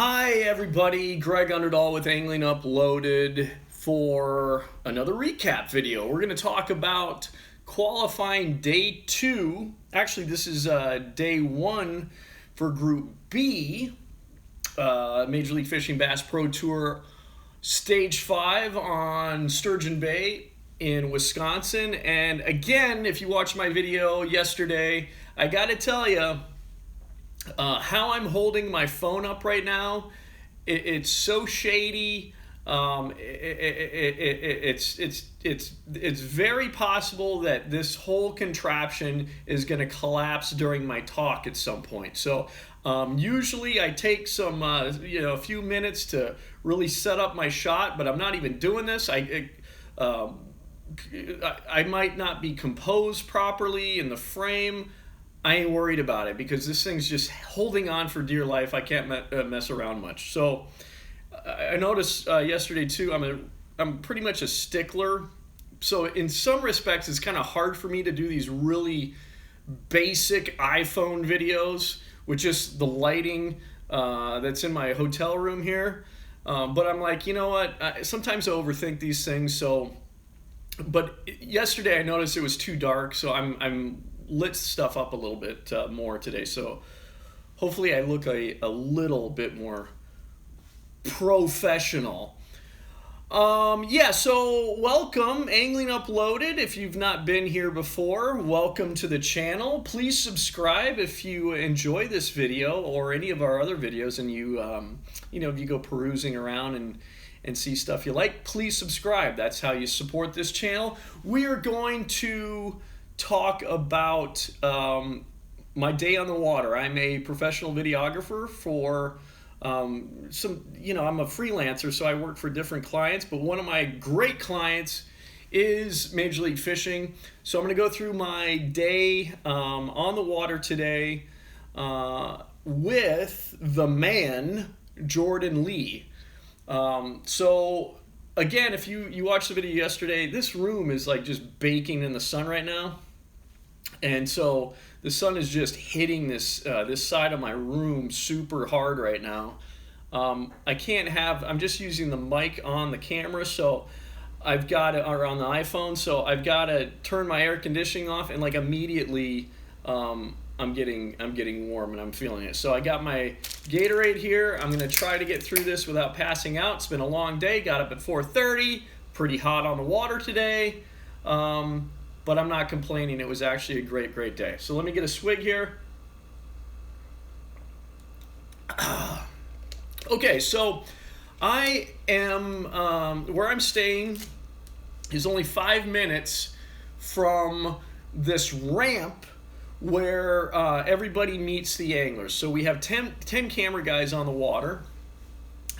Hi everybody, Greg Underdahl with Angling Uploaded for another recap video. We're going to talk about qualifying day 2. Actually, this is day 1 for Group B, Major League Fishing Bass Pro Tour Stage 5 on Sturgeon Bay in Wisconsin. And again, if you watched my video yesterday, I got to tell you, how I'm holding my phone up right now, it's so shady. It's very possible that this whole contraption is going to collapse during my talk at some point. So usually I take some a few minutes to really set up my shot, but I'm not even doing this. I might not be composed properly in the frame. I ain't worried about it because this thing's just holding on for dear life. I can't mess around much. So I noticed yesterday too, I'm pretty much a stickler. So in some respects, it's kind of hard for me to do these really basic iPhone videos with just the lighting that's in my hotel room here. But I'm like, you know what? Sometimes I overthink these things. But yesterday I noticed it was too dark, so I'm lit stuff up a little bit more today, so hopefully I look a little bit more professional. So welcome, Angling Uploaded. If you've not been here before, welcome to the channel. Please subscribe if you enjoy this video or any of our other videos, and if you go perusing around and see stuff you like, please subscribe. That's how you support this channel. We are going to talk about my day on the water. I'm a professional videographer for I'm a freelancer, so I work for different clients, but one of my great clients is Major League Fishing. So I'm going to go through my day on the water today with the man, Jordan Lee. So again, if you watched the video yesterday, this room is like just baking in the sun right now. And so the sun is just hitting this side of my room super hard right now. I'm just using the mic on the camera, so I've got it, or on the iPhone, so I've got to turn my air conditioning off, and like immediately I'm getting warm and I'm feeling it. So I got my Gatorade here. I'm going to try to get through this without passing out. It's been a long day. Got up at 4:30. Pretty hot on the water today. But I'm not complaining. It was actually a great day. So let me get a swig here. Okay, so I am, where I'm staying is only 5 minutes from this ramp where everybody meets the anglers. So we have 10 camera guys on the water,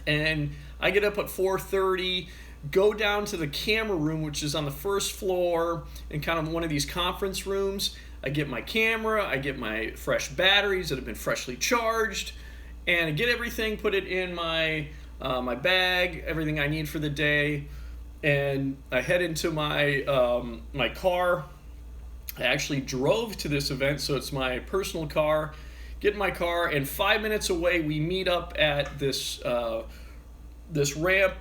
and I get up at 4:30, go down to the camera room, which is on the first floor in kind of one of these conference rooms. I get my camera, I get my fresh batteries that have been freshly charged, and I get everything, put it in my bag, everything I need for the day, and I head into my my car. I actually drove to this event, so it's my personal car. Get in my car, and 5 minutes away, we meet up at this ramp.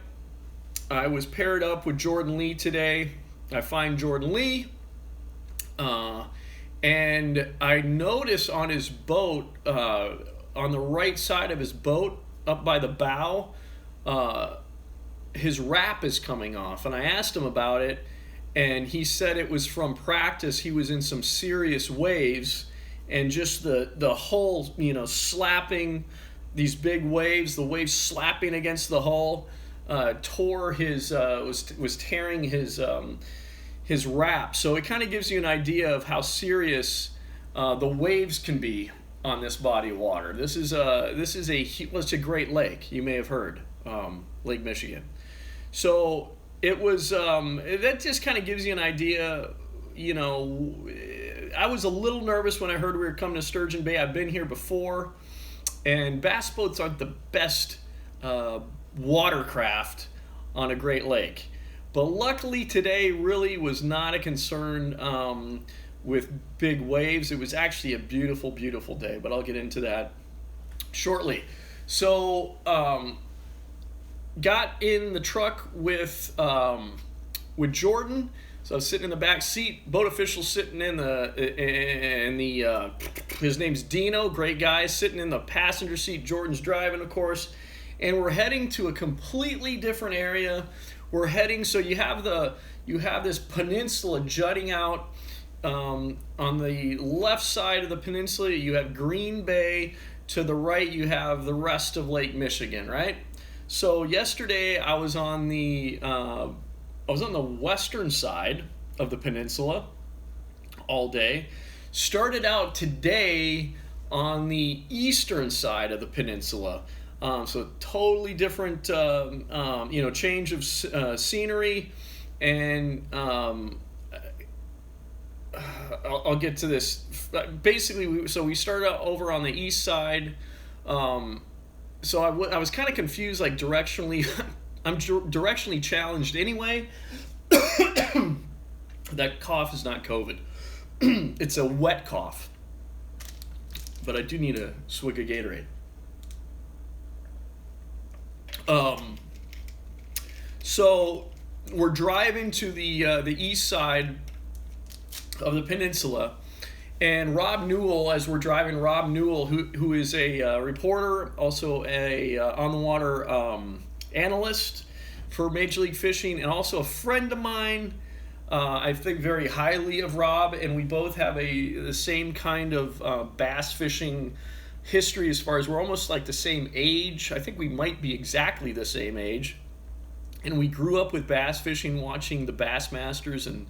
I was paired up with Jordan Lee today. I find Jordan Lee, and I notice on his boat, on the right side of his boat, up by the bow, his wrap is coming off. And I asked him about it, and he said it was from practice. He was in some serious waves, and just the hull, slapping these big waves, the waves slapping against the hull, tore his was tearing his wrap. So it kind of gives you an idea of how serious the waves can be on this body of water. This is a great lake. You may have heard, Lake Michigan. So it was that just kind of gives you an idea. I was a little nervous when I heard we were coming to Sturgeon Bay. I've been here before, and bass boats aren't the best watercraft on a Great Lake. But luckily today really was not a concern with big waves. It was actually a beautiful, beautiful day, but I'll get into that shortly. So got in the truck with Jordan. So I was sitting in the back seat. Boat official sitting in the his name's Dino, great guy, sitting in the passenger seat. Jordan's driving, of course, and we're heading to a completely different area. We're heading, so you have this peninsula jutting out. On the left side of the peninsula, you have Green Bay. To the right, you have the rest of Lake Michigan, right? So yesterday, I was on the western side of the peninsula all day. Started out today on the eastern side of the peninsula. So totally different, change of scenery, and I'll get to this. Basically, we started out over on the east side. So I was kind of confused, like directionally. I'm directionally challenged anyway. That cough is not COVID. It's a wet cough. But I do need a swig of Gatorade. So we're driving to the east side of the peninsula, and Rob Newell, as we're driving, Rob Newell, who is a reporter, also a on the water analyst for Major League Fishing, and also a friend of mine. I think very highly of Rob, and we both have the same kind of bass fishing history, as far as we're almost like the same age. I think we might be exactly the same age, and we grew up with bass fishing, watching the Bassmasters and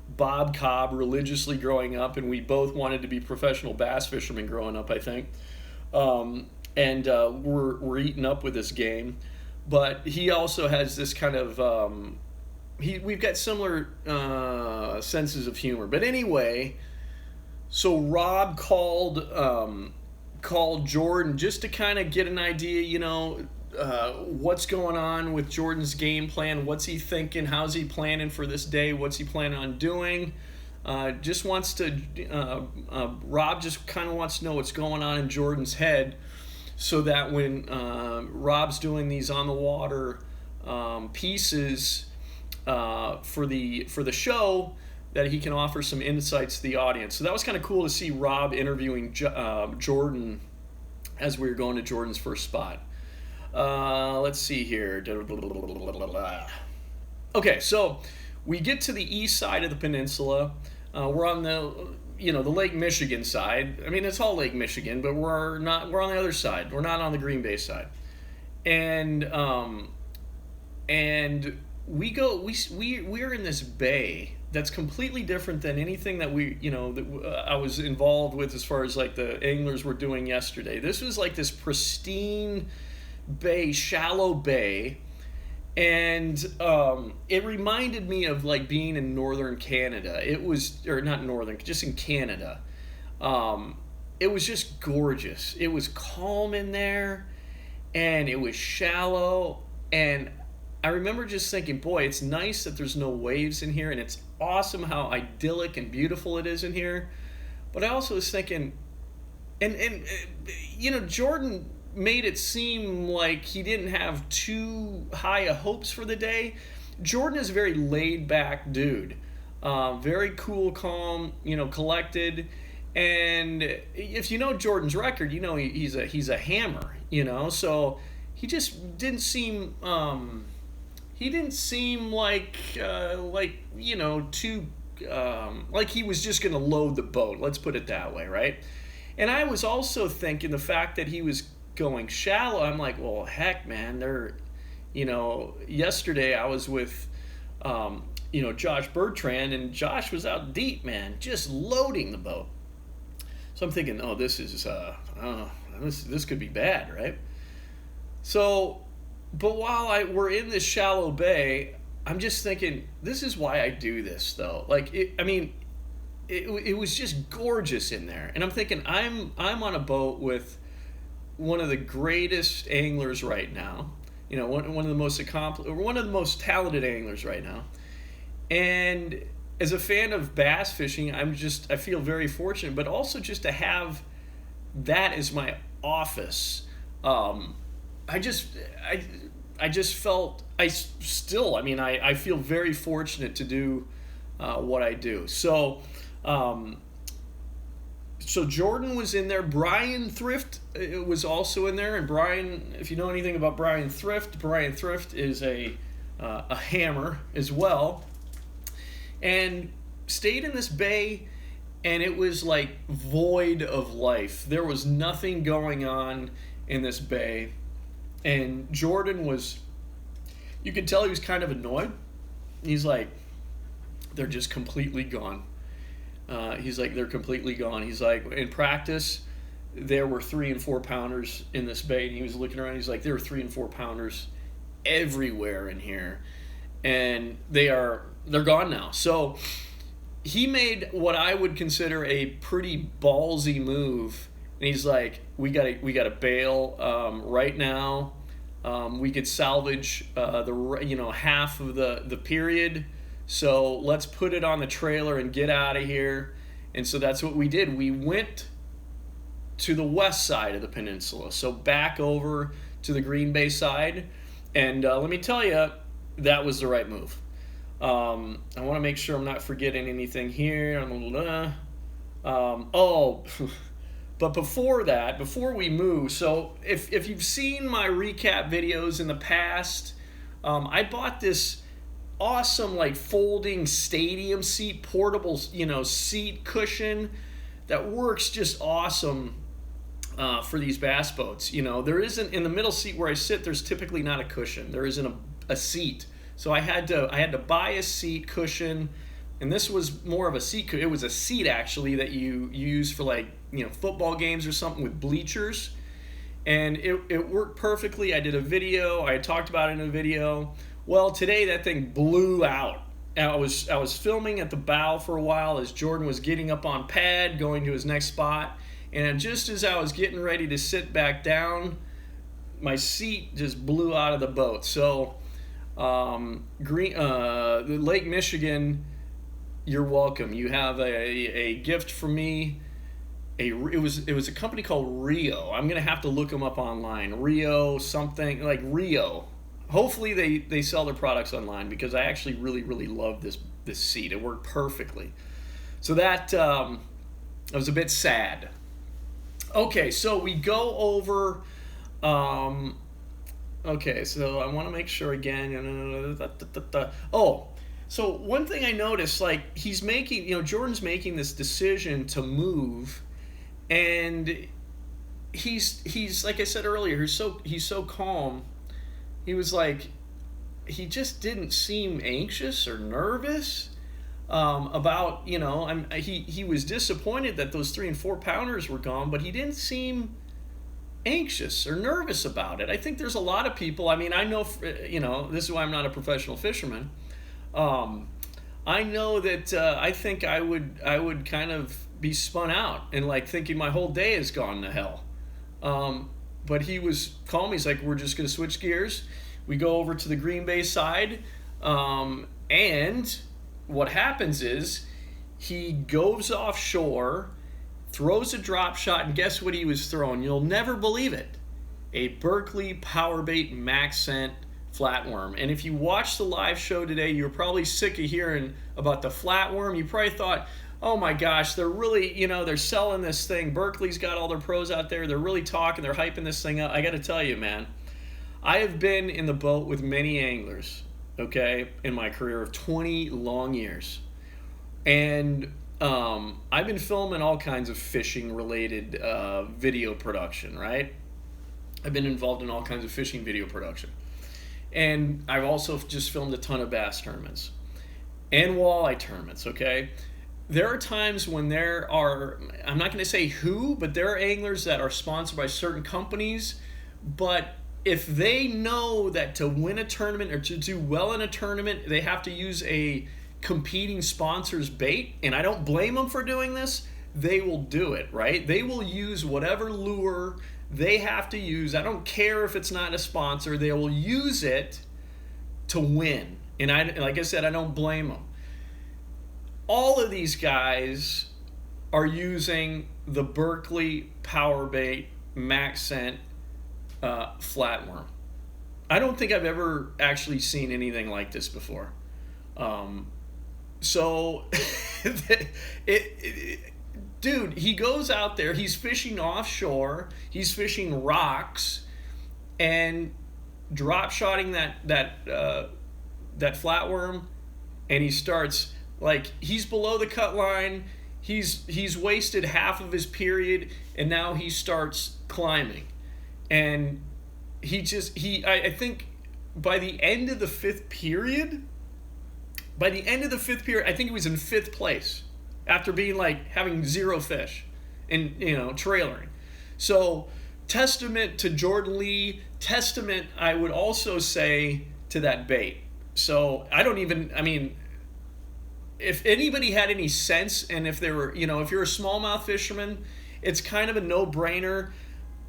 Bob Cobb religiously growing up, and we both wanted to be professional bass fishermen growing up, I think. We're eating up with this game. But he also has this kind of we've got similar senses of humor. But anyway, so Rob called Jordan just to kind of get an idea, what's going on with Jordan's game plan. What's he thinking? How's he planning for this day? What's he planning on doing? Rob just kind of wants to know what's going on in Jordan's head, so that when Rob's doing these on the water pieces for the show, that he can offer some insights to the audience. So that was kind of cool to see Rob interviewing Jordan as we were going to Jordan's first spot. Let's see here. Okay, so we get to the east side of the peninsula. We're on the Lake Michigan side. I mean, it's all Lake Michigan, but we're on the other side. We're not on the Green Bay side. And we're in this bay that's completely different than anything that I was involved with, as far as like the anglers were doing yesterday. This was like this pristine bay, shallow bay, and it reminded me of like being in northern Canada. Just in Canada. It was just gorgeous. It was calm in there, and it was shallow, and I remember just thinking, boy, it's nice that there's no waves in here, and it's awesome how idyllic and beautiful it is in here. But I also was thinking, and Jordan made it seem like he didn't have too high of hopes for the day. Jordan is a very laid back dude, very cool, calm, collected. And if you know Jordan's record, he's a hammer, So he just didn't seem like too like he was just going to load the boat. Let's put it that way, right? And I was also thinking the fact that he was going shallow. I'm like, well, heck, man. Yesterday I was with, Josh Bertrand, and Josh was out deep, man, just loading the boat. So I'm thinking, oh, this could be bad, right? So, but while we're in this shallow bay, I'm just thinking, this is why I do this, though. Like, it was just gorgeous in there, and I'm thinking, I'm on a boat with one of the greatest anglers right now. One of the most accomplished, or one of the most talented anglers right now. And as a fan of bass fishing, I feel very fortunate, but also just to have that as my office. I just I I just felt I mean I feel very fortunate to do what I do. Um, so Jordan was in there. Brian Thrift was also in there, and Brian, if you know anything about Brian Thrift is a hammer as well, and stayed in this bay, and it was like void of life. There was nothing going on in this bay, and Jordan was. You could tell he was kind of annoyed. He's like, they're just completely gone. He's like, they're completely gone. He's like, in practice, there were 3 and 4 pounders in this bay, and he was looking around. He's like, there were 3 and 4 pounders everywhere in here, and they're gone now. So he made what I would consider a pretty ballsy move, and he's like, we gotta bail right now. We could salvage the half of the period. So let's put it on the trailer and get out of here. And so that's what we did. We went to the west side of the peninsula, so back over to the Green Bay side. And let me tell you, that was the right move. I want to make sure I'm not forgetting anything here. But before that, before we move, so if you've seen my recap videos in the past, I bought this awesome like folding stadium seat, portable seat cushion that works just awesome for these bass boats. There isn't in the middle seat where I sit. There's typically not a cushion. There isn't a seat, so I had to buy a seat cushion. And this was more of a seat. It was a seat actually that you use for like football games or something with bleachers, and it worked perfectly. I did a video. I talked about it in a video. Well, today that thing blew out. I was filming at the bow for a while as Jordan was getting up on pad, going to his next spot, and just as I was getting ready to sit back down, my seat just blew out of the boat. So, the Lake Michigan. You're welcome. You have a gift from me. It was a company called Rio. I'm gonna have to look them up online. Rio something like Rio. Hopefully they sell their products online, because I actually really love this seat. It worked perfectly. So that was a bit sad. Okay, so we go over. Okay, so I want to make sure again. Oh. So one thing I noticed, like Jordan's making this decision to move, and he's like I said earlier, he's so calm. He was like, he just didn't seem anxious or nervous about he was disappointed that those 3 and 4 pounders were gone, but he didn't seem anxious or nervous about it. I think there's a lot of people. I mean, I know this is why I'm not a professional fisherman. I know that I think I would kind of be spun out and like thinking my whole day has gone to hell. But he was calm. He's like, we're just going to switch gears. We go over to the Green Bay side, and what happens is he goes offshore, throws a drop shot, and guess what he was throwing? You'll never believe it. A Berkley Powerbait Max Scent flatworm. And if you watched the live show today, you're probably sick of hearing about the flatworm. You probably thought, oh my gosh, they're really, they're selling this thing. Berkeley's got all their pros out there. They're really talking. They're hyping this thing up. I got to tell you, man, I have been in the boat with many anglers, okay, in my career of 20 long years. And I've been filming all kinds of fishing-related video production, right? I've been involved in all kinds of fishing video production. And I've also just filmed a ton of bass tournaments and walleye tournaments, okay? There are times when there are, I'm not going to say who, but there are anglers that are sponsored by certain companies, but if they know that to win a tournament or to do well in a tournament, they have to use a competing sponsor's bait, and I don't blame them for doing this, they will do it, right? They will use whatever lure they have to use. I don't care if it's not a sponsor. They will use it to win. And like I said, I don't blame them. All of these guys are using the Berkley Powerbait Max Scent flatworm. I don't think I've ever actually seen anything like this before. So, dude, he goes out there, he's fishing offshore, he's fishing rocks, and drop shotting that flatworm, and he starts, like, he's below the cut line, he's wasted half of his period, and now he starts climbing. And I think by the end of the fifth period, I think he was in fifth place after being like having zero fish and, trailering. So, testament to Jordan Lee, testament, I would also say, to that bait. So, if anybody had any sense, and if there were, if you're a smallmouth fisherman, it's kind of a no-brainer.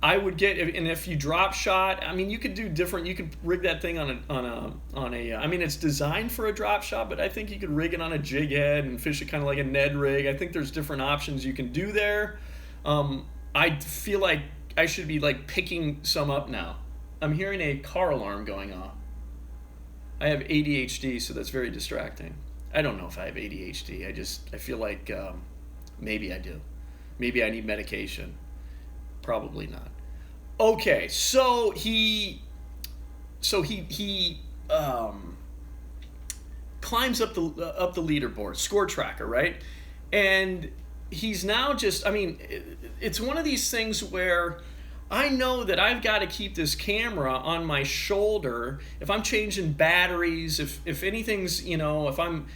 I would get, and if you drop shot, you could do different. You could rig that thing on a. It's designed for a drop shot, but I think you could rig it on a jig head and fish it kind of like a Ned rig. I think there's different options you can do there. I feel like I should be like picking some up now. I'm hearing a car alarm going off. I have ADHD, so that's very distracting. I don't know if I have ADHD. I feel like maybe I do. Maybe I need medication. Probably not. Okay, so he climbs up the leaderboard, score tracker, right? And he's now just, it's one of these things where I know that I've got to keep this camera on my shoulder if I'm changing batteries, if anything's, if I'm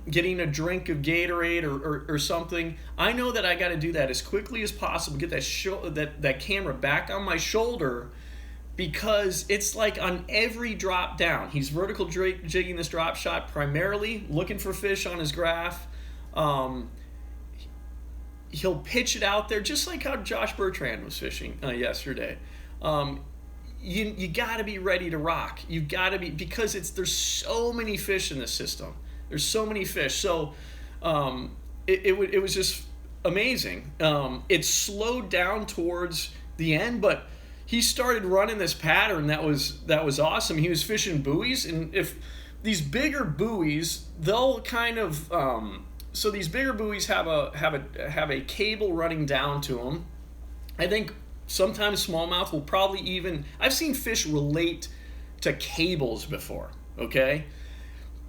getting a drink of Gatorade or something. I know that I got to do that as quickly as possible, get that camera back on my shoulder, because it's like on every drop down. He's vertical jigging this drop shot primarily, looking for fish on his graph. He'll pitch it out there just like how Josh Bertrand was fishing yesterday. You got to be ready to rock. You got to be, because there's so many fish in this system. There's so many fish. So it was just amazing. It slowed down towards the end, but he started running this pattern that was awesome. He was fishing buoys, and if these bigger buoys, they'll kind of so these bigger buoys have a cable running down to them. I think sometimes smallmouth will probably even, I've seen fish relate to cables before, okay?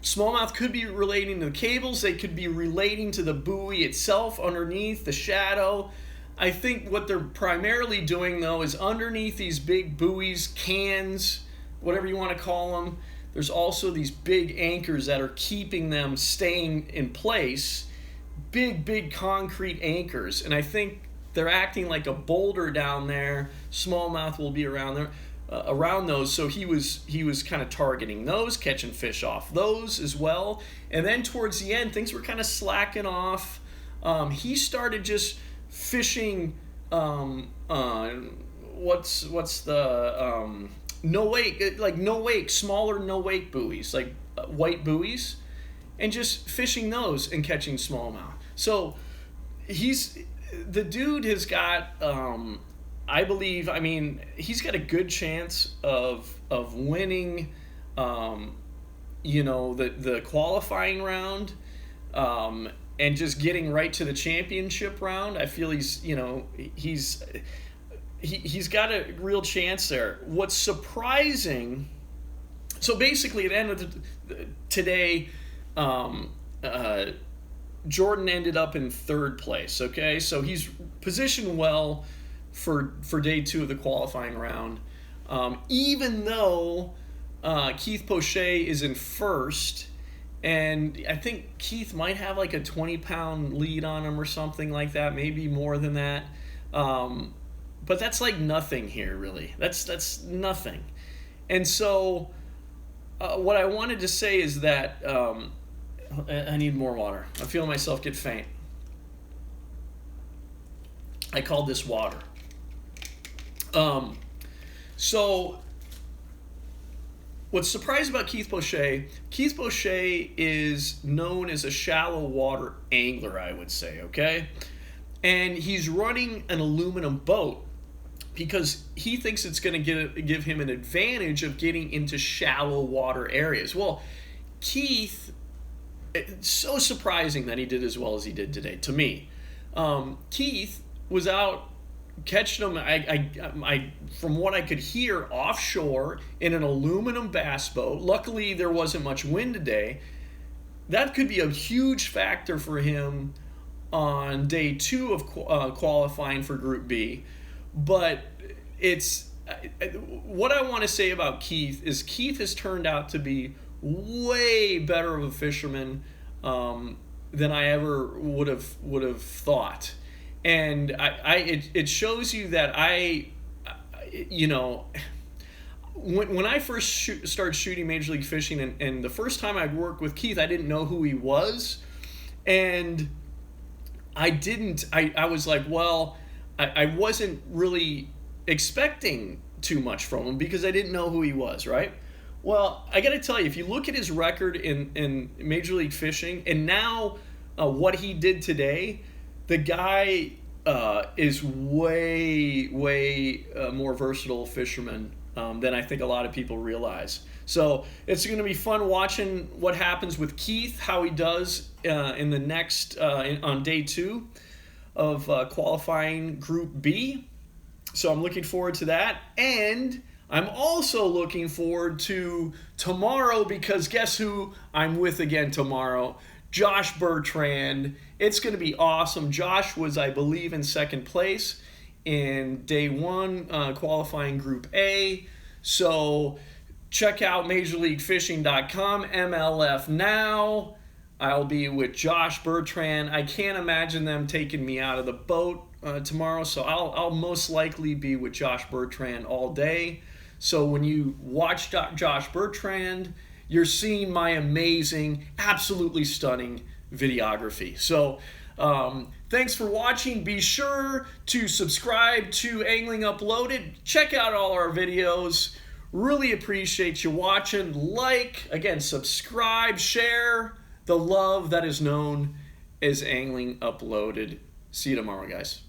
Smallmouth could be relating to the cables, they could be relating to the buoy itself underneath, the shadow. I think what they're primarily doing, though, is underneath these big buoys, cans, whatever you want to call them, there's also these big anchors that are keeping them staying in place, big concrete anchors, and I think they're acting like a boulder down there. Smallmouth will be around there, around those, so he was kind of targeting those, catching fish off those as well. And then towards the end, things were kind of slacking off. He started just fishing. What's the no wake, smaller no wake buoys, like white buoys, and just fishing those and catching smallmouth. So the dude has got, I believe, he's got a good chance of winning, the qualifying round, and just getting right to the championship round. I feel he's got a real chance there. What's surprising, so basically at the end of today, Jordan ended up in third place, okay? So he's positioned well for day two of the qualifying round. Even though Keith Pochet is in first, and I think Keith might have like a 20-pound lead on him or something like that, maybe more than that. But that's like nothing here, really. That's nothing. And so what I wanted to say is that I need more water. I feel myself get faint. I called this water. So what's surprising about Keith Pochet is known as a shallow water angler, I would say, okay? And he's running an aluminum boat. because he thinks it's going to give him an advantage of getting into shallow water areas. Well, Keith, it's so surprising that he did as well as he did today to me. Keith was out catching them. I from what I could hear, offshore in an aluminum bass boat. Luckily, there wasn't much wind today. That could be a huge factor for him on day 2 of qualifying for Group B. But it's what I want to say about Keith is Keith has turned out to be way better of a fisherman than I ever would have thought. And it shows you that when I first started shooting Major League Fishing, and the first time I worked with Keith, I didn't know who he was, and I was like, well, I wasn't really expecting too much from him because I didn't know who he was, right? Well, I got to tell you, if you look at his record in Major League Fishing, and now what he did today, the guy is way more versatile fisherman than I think a lot of people realize. So it's going to be fun watching what happens with Keith, how he does in the next on day 2 of qualifying Group B. So I'm looking forward to that, and I'm also looking forward to tomorrow, because guess who I'm with again tomorrow? Josh Bertrand. It's going to be awesome. Josh was, I believe, in second place in day 1 qualifying Group A. So check out MajorLeagueFishing.com, MLF now. I'll be with Josh Bertrand. I can't imagine them taking me out of the boat tomorrow, so I'll most likely be with Josh Bertrand all day. So when you watch Josh Bertrand, you're seeing my amazing, absolutely stunning videography. So thanks for watching. Be sure to subscribe to Angling Uploaded. Check out all our videos. Really appreciate you watching. Like, again, subscribe, share the love that is known as Angling Uploaded. See you tomorrow, guys.